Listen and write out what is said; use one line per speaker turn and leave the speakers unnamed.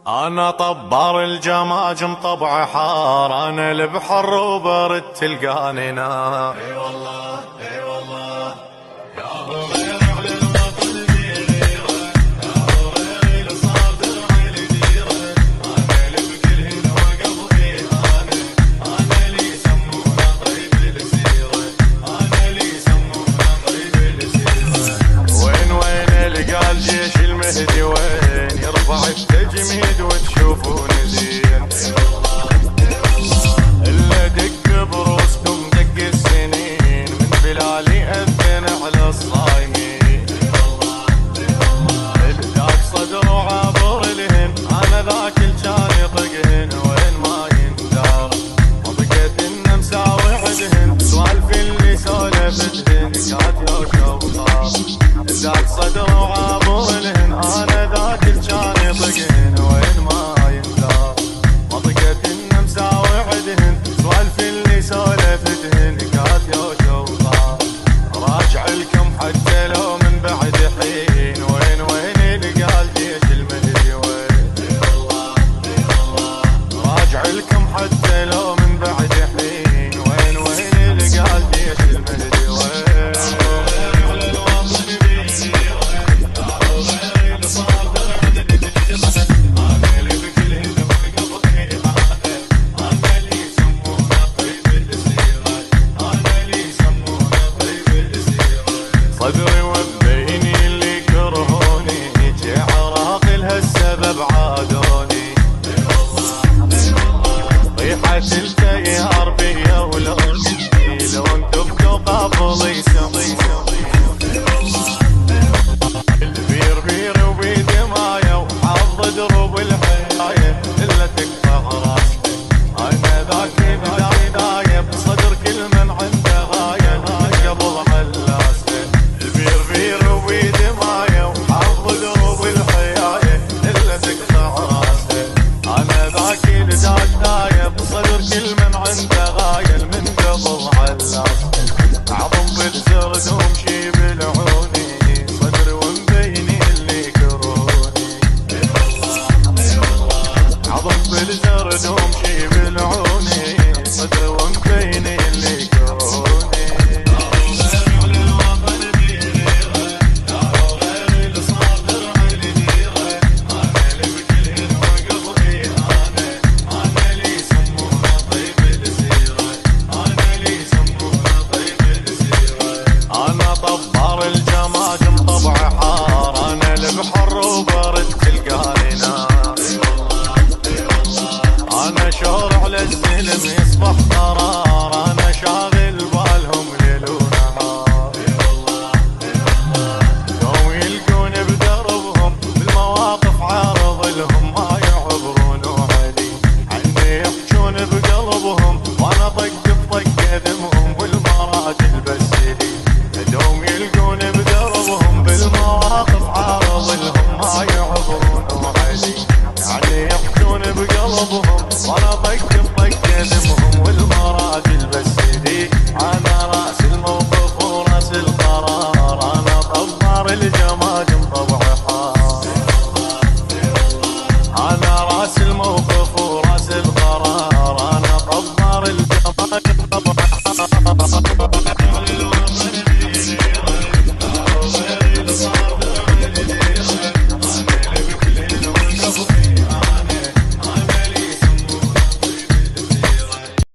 انا طبار الجماجم طبع حار، انا البحر وبرد تلقاني نار. اي والله اي والله يا ابو غير على الوطن ديره، يا ابو غير صادر على ديره، انا اللي بكل هنا وقلبي انا اللي يسمونه طيب السيره، انا اللي يسمونه طيب السيره. وين القى الجيش المهدي، وين يرفع التجميد وتشوفون زين. الا دق بروسكم دق السنين، من بلالي اذن على الصايمين. ذاك صدر وعبر الهن، انا ذاك الجان يطقهن وين ما يندار. منطقة النمسا وعدهن، سوالف اللي سولفتهن كانت وشوخار. ذاك صدر وعبر الهن، انا ذاك الجان يطقهن وين ما يندار. منطقة النمسا وعدهن، سوالف اللي سولفتهن كانت وشوخار. راجع لكم حتى لو من بعد حين، وين لقى الجيش المهدي وين. راجع لكم حتى لو من بعد حين، وين لقى الجيش المهدي وين. صدري وبيني اللي كرهوني، جي عراقي لهالسبب عادوني. طيحة التيار بيا ولوني، لو انتم قبل يسمي. البير بير وبدمايا، وحظ دروب الحياة الا تكفى راسي. انا ذاك بداية بصدر كل من عنده غاية، قبل حلاسه. البير بير وبدمايا، وحظ دروب الحياة الا تكفى راسي. انا ذاك بداية بصدر كل من عنده غاية، من قبل حلاسه. عظم بالزرد ومشي بالعوني، صدري ومبيني اللي كروني. عظم بالزرد ومشي بالعوني، صدري ومبيني اللي كروني. انا طبار الجماجم طبع حار، انا البحر وبرد تلقاني نار. انا شهر على الزلم يصبح قرار، انا شاغل بالهم ليل ونهار. يوم يلقون بدربهم بالمواقف عارض لهم،